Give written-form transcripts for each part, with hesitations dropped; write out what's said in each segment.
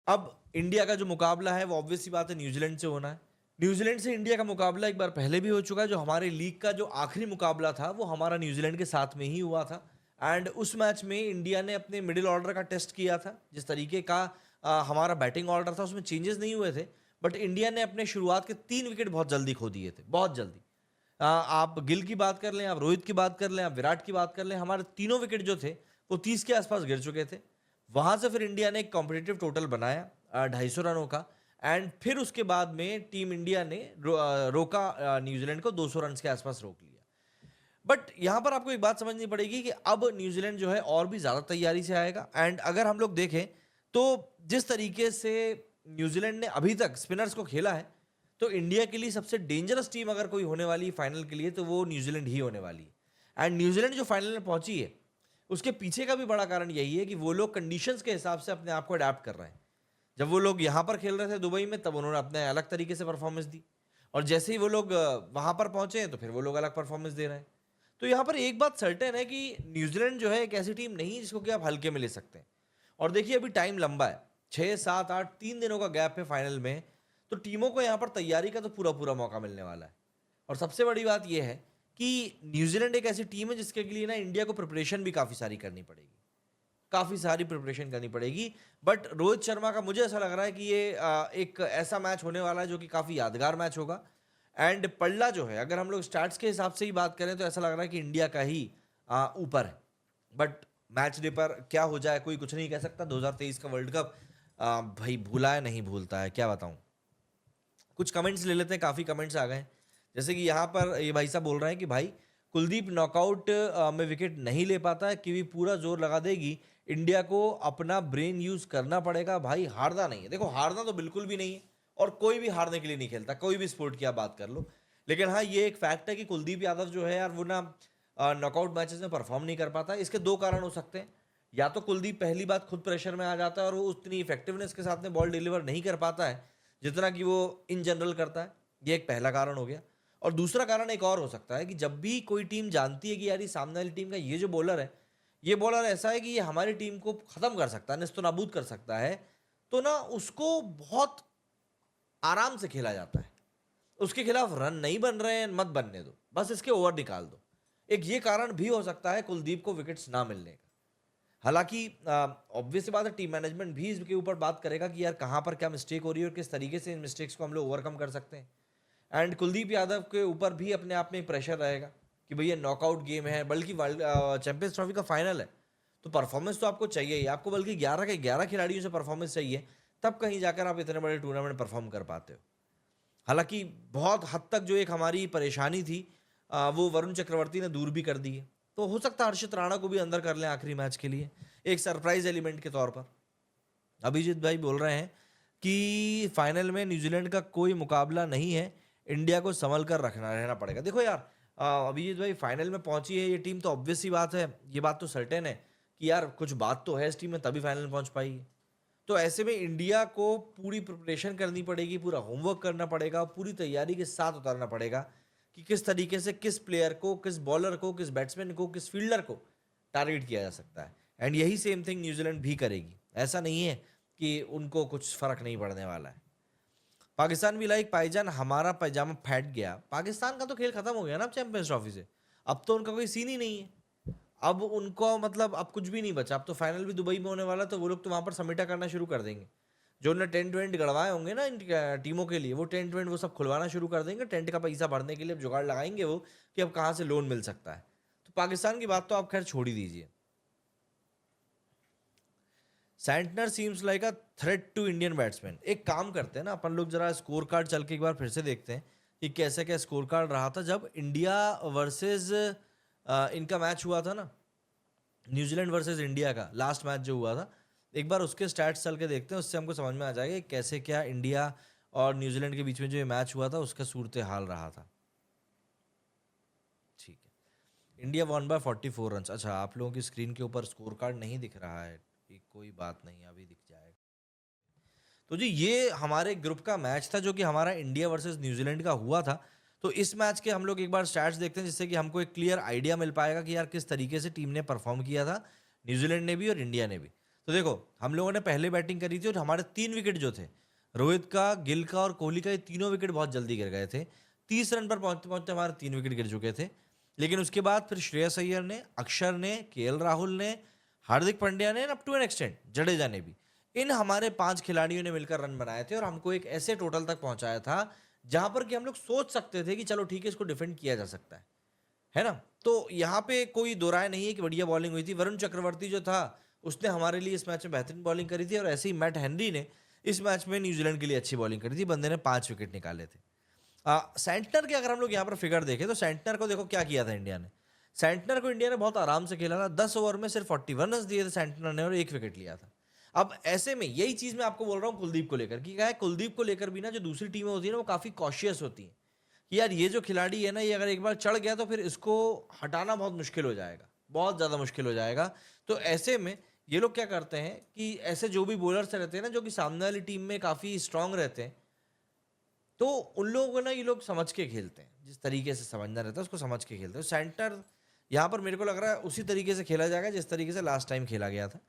अब इंडिया का जो मुकाबला है वो ऑब्वियस सी बात है न्यूजीलैंड से होना है। न्यूजीलैंड से इंडिया का मुकाबला एक बार पहले भी हो चुका है। जो हमारे लीग का जो आखिरी मुकाबला था वो हमारा न्यूजीलैंड के साथ में ही हुआ था। एंड उस मैच में इंडिया ने अपने मिडिल ऑर्डर का टेस्ट किया था। जिस तरीके का हमारा बैटिंग ऑर्डर था उसमें चेंजेस नहीं हुए थे, बट इंडिया ने अपने शुरुआत के 3 विकेट बहुत जल्दी खो दिए थे, बहुत जल्दी। आप गिल की बात कर लें, आप रोहित की बात कर लें, आप विराट की बात कर लें, हमारे तीनों विकेट जो थे वो 30 के आसपास गिर चुके थे। वहां से फिर इंडिया ने एक कॉम्पिटिटिव टोटल बनाया 250 रनों का। एंड फिर उसके बाद में टीम इंडिया ने रोका न्यूजीलैंड को 200 रन के आसपास रोक लिया। बट यहां पर आपको एक बात समझनी पड़ेगी कि अब न्यूजीलैंड जो है और भी ज्यादा तैयारी से आएगा। एंड अगर हम लोग देखें तो जिस तरीके से न्यूजीलैंड ने अभी तक स्पिनर्स को खेला है, तो इंडिया के लिए सबसे डेंजरस टीम अगर कोई होने वाली है फाइनल के लिए तो वो न्यूजीलैंड ही होने वाली है। एंड न्यूजीलैंड जो फाइनल में पहुंची है उसके पीछे का भी बड़ा कारण यही है कि वो लोग कंडीशंस के हिसाब से अपने आप को अडेप्ट कर रहे हैं। जब वो लोग यहाँ पर खेल रहे थे दुबई में, तब उन्होंने अपने अलग तरीके से परफॉर्मेंस दी, और जैसे ही वो लोग वहां पर पहुंचे हैं तो फिर वो लोग अलग परफॉर्मेंस दे रहे हैं। तो यहाँ पर एक बात सर्टेन है कि न्यूजीलैंड जो है एक ऐसी टीम नहीं जिसको कि आप हल्के में ले सकते हैं। और देखिए अभी टाइम लंबा है, 6 7 8 3 दिनों का गैप है फाइनल में। तो टीमों को यहाँ पर तैयारी का तो पूरा पूरा मौका मिलने वाला है। और सबसे बड़ी बात यह है कि न्यूजीलैंड एक ऐसी टीम है जिसके लिए ना इंडिया को प्रिपरेशन भी काफ़ी सारी करनी पड़ेगी, काफ़ी सारी प्रिपरेशन करनी पड़ेगी। बट रोहित शर्मा का मुझे ऐसा लग रहा है कि ये एक ऐसा मैच होने वाला है जो कि काफ़ी यादगार मैच होगा। एंड पल्ला जो है, अगर हम लोग स्टार्ट्स के हिसाब से ही बात करें तो ऐसा लग रहा है कि इंडिया का ही ऊपर है। बट मैच डे पर क्या हो जाए कोई कुछ नहीं कह सकता। 2023 का वर्ल्ड कप भाई भूला है नहीं भूलता है, क्या बताऊं। कुछ कमेंट्स ले लेते हैं, काफ़ी कमेंट्स आ गए हैं। जैसे कि यहाँ पर ये भाई साहब बोल रहे हैं कि भाई कुलदीप नॉकआउट में विकेट नहीं ले पाता है, कीवी पूरा जोर लगा देगी, इंडिया को अपना ब्रेन यूज करना पड़ेगा। भाई हारना नहीं है, देखो हारना तो बिल्कुल भी नहीं है, और कोई भी हारने के लिए नहीं खेलता, कोई भी स्पोर्ट की आप बात कर लो। लेकिन हाँ ये एक फैक्ट है कि कुलदीप यादव जो है यार वो ना नॉकआउट मैचेस में परफॉर्म नहीं कर पाता। इसके दो कारण हो सकते हैं। या तो कुलदीप पहली बात खुद प्रेशर में आ जाता है और वो उतनी इफेक्टिवनेस के साथ में बॉल डिलीवर नहीं कर पाता है जितना कि वो इन जनरल करता है। ये एक पहला कारण हो गया। और दूसरा कारण एक और हो सकता है कि जब भी कोई टीम जानती है कि यार ये सामने वाली टीम का ये जो बॉलर है, ये बॉलर ऐसा है कि ये हमारी टीम को खत्म कर सकता है, निस्तो नाबूद कर सकता है, तो ना उसको बहुत आराम से खेला जाता है। उसके खिलाफ रन नहीं बन रहे हैं, मत बनने दो, बस इसके ओवर निकाल दो। एक ये कारण भी हो सकता है कुलदीप को विकेट्स ना मिलने का। हालांकि ऑब्वियस बात है टीम मैनेजमेंट भी इसके ऊपर बात करेगा कि यार कहाँ पर क्या मिस्टेक हो रही है और किस तरीके से इन मिस्टेक्स को हम लोग ओवरकम कर सकते हैं। एंड कुलदीप यादव के ऊपर भी अपने आप में प्रेशर रहेगा कि भैया नॉकआउट गेम है, बल्कि वर्ल्ड चैंपियंस ट्रॉफी का फाइनल है, तो परफॉर्मेंस तो आपको चाहिए ही, आपको बल्कि 11 के 11 खिलाड़ियों से परफॉर्मेंस चाहिए, तब कहीं जाकर आप इतने बड़े टूर्नामेंट परफॉर्म कर पाते हो। हालांकि बहुत हद तक जो एक हमारी परेशानी थी वो वरुण चक्रवर्ती ने दूर भी कर दी है। तो हो सकता है हर्षित राणा को भी अंदर कर लें आखिरी मैच के लिए, एक सरप्राइज एलिमेंट के तौर पर। अभिजीत भाई बोल रहे हैं कि फाइनल में न्यूजीलैंड का कोई मुकाबला नहीं है, इंडिया को संभल कर रखना रहना पड़ेगा। देखो यार अभिजीत भाई फाइनल में पहुंची है ये टीम, तो ऑब्वियस सी बात है, ये बात तो सर्टेन है कि यार कुछ बात तो है इस टीम में, तभी फाइनल में पहुंच पाई है। तो ऐसे में इंडिया को पूरी प्रिपरेशन करनी पड़ेगी, पूरा होमवर्क करना पड़ेगा, पूरी तैयारी के साथ उतारना पड़ेगा कि किस तरीके से किस प्लेयर को, किस बॉलर को, किस बैट्समैन को, किस फील्डर को टारगेट किया जा सकता है। एंड यही सेम थिंग न्यूजीलैंड भी करेगी। ऐसा नहीं है कि उनको कुछ फर्क नहीं पड़ने वाला है। पाकिस्तान भी लाइक भाईजान हमारा पैजामा फैट गया। पाकिस्तान का तो खेल खत्म हो गया ना अब चैंपियंस ट्रॉफी से, अब तो उनका कोई सीन ही नहीं है। अब उनको मतलब अब कुछ भी नहीं बचा। अब तो फाइनल भी दुबई में होने वाला, तो वो लोग तो वहां पर समेटा करना शुरू कर देंगे। जो उन्होंने टेंट वेंट गड़वाए होंगे ना इन टीमों के लिए, वो टेंट वेंट वो सब खुलवाना शुरू कर देंगे। टेंट का पैसा भरने के लिए अब जुगाड़ लगाएंगे वो कि अब कहाँ से लोन मिल सकता है। तो पाकिस्तान की बात तो आप खैर छोड़ ही दीजिए। Santner seems like a threat to Indian batsman. एक काम करते हैं ना अपन लोग, जरा स्कोर कार्ड चल के एक बार फिर से देखते हैं कि कैसे क्या स्कोर कार्ड रहा था जब इंडिया वर्सेस इनका मैच हुआ था ना, न्यूजीलैंड वर्सेस इंडिया का लास्ट मैच जो हुआ था। एक बार उसके स्टैट्स चल के देखते हैं, उससे हमको समझ में आ जाएगा कि कैसे क्या इंडिया और न्यूजीलैंड के बीच में जो ये मैच हुआ था उसका सूरत हाल रहा था। ठीक है, इंडिया वन बाय 44 रन। अच्छा, आप लोगों की स्क्रीन के ऊपर स्कोर कार्ड नहीं दिख रहा है, ठीक, कोई बात नहीं, अभी दिख जाएगा। तो जी ये हमारे ग्रुप का मैच था जो कि हमारा इंडिया वर्सेस न्यूजीलैंड का हुआ था। तो इस मैच के हम लोग एक बार स्टैट्स देखते हैं जिससे कि हमको एक क्लियर आइडिया मिल पाएगा कि यार किस तरीके से टीम ने परफॉर्म किया था, न्यूजीलैंड ने भी और इंडिया ने भी। तो देखो, हम लोगों ने पहले बैटिंग करी थी और हमारे 3 विकेट जो थे, रोहित का, गिल का और कोहली का, ये तीनों विकेट बहुत जल्दी गिर गए थे। 30 रन पर पहुंचते-पहुंचते हमारे 3 विकेट गिर चुके थे। लेकिन उसके बाद फिर श्रेयस अय्यर ने, अक्षर ने, केएल राहुल ने, हार्दिक पांड्या ने, up to an extent Jadeja ने भी, इन हमारे 5 खिलाड़ियों ने मिलकर रन बनाए थे और हमको एक ऐसे टोटल तक पहुंचाया था जहां पर कि हम लोग सोच सकते थे कि चलो ठीक है, इसको डिफेंड किया जा सकता है ना? तो यहाँ पे कोई दो राय नहीं है कि बढ़िया बॉलिंग हुई थी। वरुण चक्रवर्ती जो था, उसने हमारे लिए इस मैच में बेहतरीन बॉलिंग करी थी और ऐसे ही मैट हेनरी ने इस मैच में न्यूजीलैंड के लिए अच्छी बॉलिंग करी थी। बंदे ने 5 विकेट निकाले थे। सेंटनर के अगर हम लोग यहाँ पर फिगर देखें तो सेंटनर को देखो क्या किया था इंडिया ने। सेंटनर को इंडिया ने बहुत आराम से खेला था। 10 ओवर में सिर्फ 41 रन दिए थे सेंटनर ने और 1 विकेट लिया था। अब ऐसे में यही चीज मैं आपको बोल रहा हूँ कुलदीप को लेकर, कि क्या है, कुलदीप को लेकर भी ना जो दूसरी टीमें होती है ना, वो काफी कॉशियस होती है कि यार ये जो खिलाड़ी है ना, ये अगर एक बार चढ़ गया तो फिर इसको हटाना बहुत मुश्किल हो जाएगा, बहुत ज़्यादा मुश्किल हो जाएगा। तो ऐसे में ये लोग क्या करते हैं कि ऐसे जो भी बॉलर्स रहते हैं ना, जो कि सामने वाली टीम में काफ़ी स्ट्रांग रहते हैं, तो उन लोगों को ना ये लोग समझ के खेलते हैं। जिस तरीके से समझना रहता है उसको समझ के खेलते हैं। सेंटर यहाँ पर मेरे को लग रहा है उसी तरीके से खेला जाएगा जिस तरीके से लास्ट टाइम खेला गया था।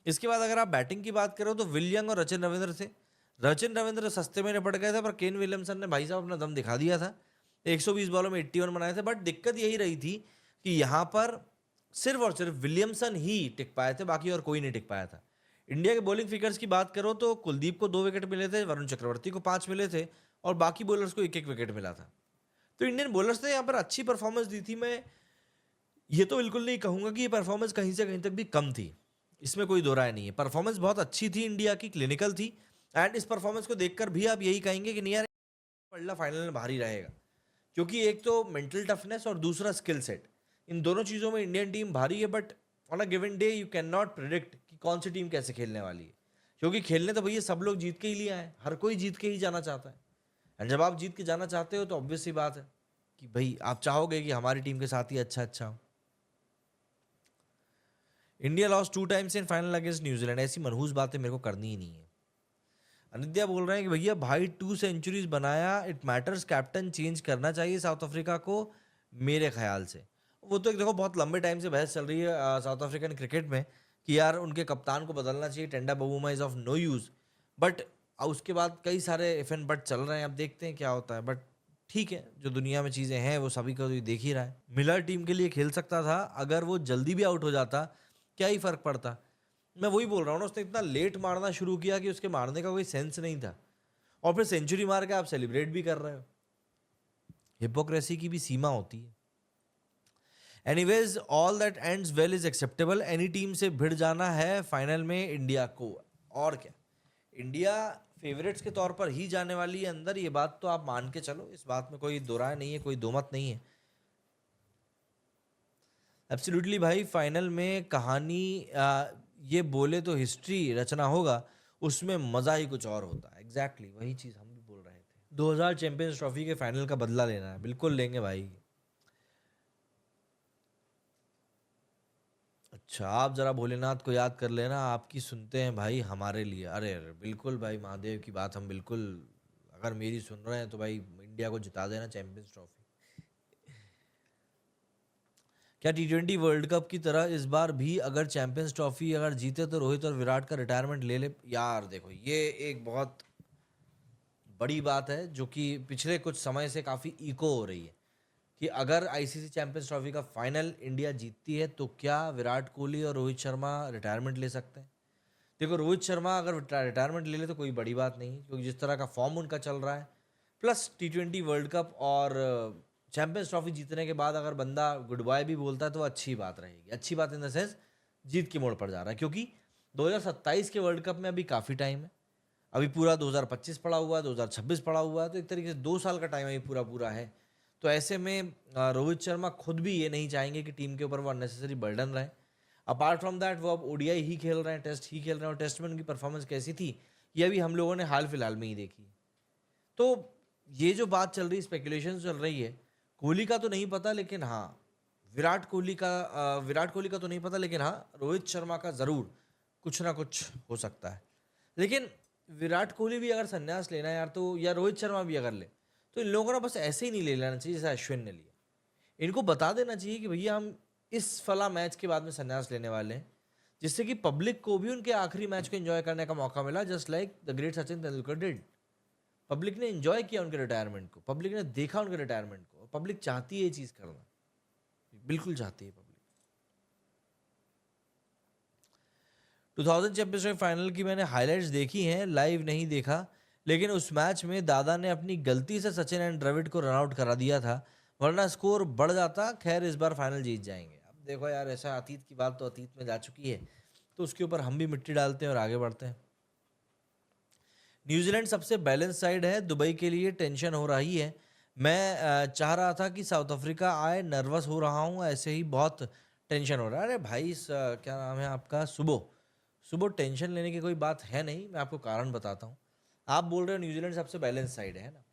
इसके बाद अगर आप बैटिंग की बात करो तो विल यंग और रचिन रविंद्र थे। रचिन रविंद्र सस्ते में निपट गए थे, पर केन विलियमसन ने भाई साहब अपना दम दिखा दिया था। 120 बॉलों में 81 बनाए थे। बट दिक्कत यही रही थी कि यहाँ पर सिर्फ और सिर्फ विलियमसन ही टिक पाए थे, बाकी और कोई नहीं टिक पाया था। इंडिया के बॉलिंग फिगर्स की बात करो तो कुलदीप को 2 विकेट मिले थे, वरुण चक्रवर्ती को 5 मिले थे और बाकी बॉलर्स को 1-1 विकेट मिला था। तो इंडियन बॉलर्स ने यहाँ पर अच्छी परफॉर्मेंस दी थी। मैं ये तो बिल्कुल नहीं कहूंगा कि ये परफॉर्मेंस कहीं से कहीं तक भी कम थी, इसमें कोई दो राय नहीं है। परफॉर्मेंस बहुत अच्छी थी इंडिया की, क्लिनिकल थी। एंड इस परफॉर्मेंस को देखकर भी आप यही कहेंगे कि नहीं यार, पल्ला फाइनल में भारी रहेगा, क्योंकि एक तो मेंटल टफनेस और दूसरा स्किल सेट, इन दोनों चीज़ों में इंडियन टीम भारी है। But on a given day you can not predict कि कौन सी टीम कैसे खेलने वाली है, क्योंकि खेलने तो भैया सब लोग जीत के ही लिए आए, हर कोई जीत के ही जाना चाहता है। एंड जब आप जीत के जाना चाहते हो तो ऑब्वियस सी बात है कि भाई आप चाहोगे कि हमारी टीम के साथ ही अच्छा अच्छा हो। India loss 2 times in final against New Zealand, ऐसी मनहूस बातें मेरे को करनी ही नहीं है। अनिद्या बोल रहे हैं कि भैया भाई 2 सेंचुरीज बनाया, इट मैटर्स, कैप्टन चेंज करना चाहिए साउथ अफ्रीका को, मेरे ख्याल से। वो तो एक देखो बहुत लंबे टाइम से बहस चल रही है साउथ अफ्रीकन क्रिकेट में कि यार उनके कप्तान को बदलना चाहिए, Temba Bavuma is of no use. But उसके बाद कई सारे इफ एंड बट चल रहे हैं, अब देखते हैं क्या होता है। बट ठीक है, जो दुनिया में चीज़ें हैं वो सभी को देख ही रहा है। मिलर टीम के लिए खेल सकता था, अगर वो जल्दी भी आउट हो जाता क्या ही फर्क पड़ता। मैं वही बोल रहा हूँ ना, उसने इतना लेट मारना शुरू किया कि उसके मारने का कोई सेंस नहीं था, और फिर सेंचुरी मार के आप सेलिब्रेट भी कर रहे हो। हिपोक्रेसी की भी सीमा होती है। Anyways all that ends well is acceptable. Any team से भिड़ जाना है फाइनल में इंडिया को, और क्या, इंडिया फेवरेट्स के तौर पर ही जाने वाली है अंदर, ये बात तो आप मान के चलो, इस बात में कोई दो राय नहीं है, कोई दो मत नहीं है। एब्सोल्युटली भाई, फाइनल में कहानी ये बोले तो हिस्ट्री रचना होगा, उसमें मजा ही कुछ और होता है। एग्जैक्टली वही चीज हम भी बोल रहे थे। 2000 चैंपियंस ट्रॉफी के फाइनल का बदला लेना है, बिल्कुल लेंगे भाई। अच्छा, आप जरा भोलेनाथ को याद कर लेना, आपकी सुनते हैं भाई हमारे लिए। अरे अरे बिल्कुल भाई, महादेव की बात हम बिल्कुल, अगर मेरी सुन रहे हैं तो भाई इंडिया को जिता देना चैंपियंस ट्रॉफी। क्या T20 वर्ल्ड कप की तरह इस बार भी अगर चैंपियंस ट्रॉफी अगर जीते तो रोहित और विराट का रिटायरमेंट ले ले? यार देखो, ये एक बहुत बड़ी बात है जो कि पिछले कुछ समय से काफ़ी इको हो रही है कि अगर आईसीसी चैंपियंस ट्रॉफी का फाइनल इंडिया जीतती है तो क्या विराट कोहली और रोहित शर्मा रिटायरमेंट ले सकते हैं? देखो, रोहित शर्मा अगर रिटायरमेंट ले ले तो कोई बड़ी बात नहीं, क्योंकि जिस तरह का फॉर्म उनका चल रहा है, प्लस T20 वर्ल्ड कप और चैंपियंस ट्रॉफी जीतने के बाद अगर बंदा गुड बाय भी बोलता है तो अच्छी बात रहेगी। अच्छी बात इन द सेंस जीत के मोड़ पर जा रहा है, क्योंकि 2027 के वर्ल्ड कप में अभी काफ़ी टाइम है। अभी पूरा 2025 पड़ा हुआ है, 2026 पड़ा हुआ है, तो एक तरीके से 2 साल का टाइम अभी पूरा पूरा है। तो ऐसे में रोहित शर्मा खुद भी ये नहीं चाहेंगे कि टीम के ऊपर वो अननेसेसरी बर्डन रहे। अपार्ट फ्रॉम दैट, वो अब ओडीआई ही खेल रहे हैं, टेस्ट ही खेल रहे हैं, और टेस्ट में उनकी परफॉर्मेंस कैसी थी ये अभी हम लोगों ने हाल फिलहाल में ही देखी। तो ये जो बात चल रही, स्पेकुलेशन चल रही है, कोहली का तो नहीं पता, लेकिन हाँ विराट कोहली का तो नहीं पता, लेकिन हाँ रोहित शर्मा का ज़रूर कुछ ना कुछ हो सकता है। लेकिन विराट कोहली भी अगर संन्यास लेना है यार, तो या रोहित शर्मा भी अगर ले, तो इन लोगों को ना बस ऐसे ही नहीं ले लेना चाहिए जैसे अश्विन ने लिया। इनको बता देना चाहिए कि भैया हम इस फला मैच के बाद में संन्यास लेने वाले हैं, जिससे कि पब्लिक को भी उनके आखिरी मैच को एंजॉय करने का मौका मिला, just like the great Sachin Tendulkar did. Public ने एंजॉय किया उनके रिटायरमेंट को, पब्लिक ने देखा उनके रिटायरमेंट को, पब्लिक चाहती है ये चीज़ करना, बिल्कुल चाहती है पब्लिक। 2000 चैंपियंस फाइनल की मैंने हाइलाइट्स देखी हैं, लाइव नहीं देखा, लेकिन उस मैच में दादा ने अपनी गलती से सचिन एंड द्रविड़ को रन आउट करा दिया था, वरना स्कोर बढ़ जाता। खैर इस बार फाइनल जीत जाएंगे। अब देखो यार, ऐसा अतीत की बात तो अतीत में जा चुकी है, तो उसके ऊपर हम भी मिट्टी डालते हैं और आगे बढ़ते हैं। न्यूजीलैंड सबसे बैलेंस साइड है, दुबई के लिए टेंशन हो रही है। मैं चाह रहा था कि साउथ अफ्रीका आए, नर्वस हो रहा हूँ, ऐसे ही बहुत टेंशन हो रहा है। अरे भाई क्या नाम है आपका, सुबह सुबह, टेंशन लेने की कोई बात है नहीं, मैं आपको कारण बताता हूँ। आप बोल रहे हो न्यूजीलैंड सबसे बैलेंस साइड है ना,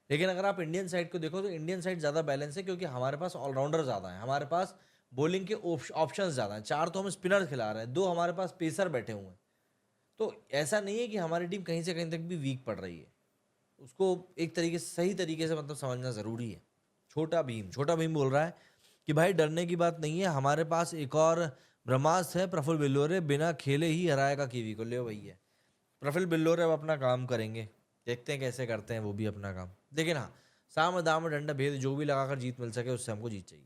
लेकिन अगर आप इंडियन साइड को देखो तो इंडियन साइड ज़्यादा बैलेंस है, क्योंकि हमारे पास ऑलराउंडर ज़्यादा है, हमारे पास बॉलिंग के ऑप्शंस ज़्यादा हैं। 4 तो हम स्पिनर खिला रहे हैं, 2 हमारे पास पेसर बैठे हुए हैं। तो ऐसा नहीं है कि हमारी टीम कहीं से कहीं तक भी वीक पड़ रही है, उसको एक तरीके से, सही तरीके से मतलब समझना ज़रूरी है। छोटा भीम बोल रहा है कि भाई डरने की बात नहीं है, हमारे पास एक और ब्रह्मास्त्र है, प्रफुल्ल बिल्लोरे, बिना खेले ही हराएगा कीवी को। ले भैया, प्रफुल्ल बिल्लोरे अब अपना काम करेंगे, देखते हैं कैसे करते हैं वो भी अपना काम। लेकिन हाँ, साम दाम दंड भेद जो भी लगाकर जीत मिल सके उससे हमको जीत चाहिए।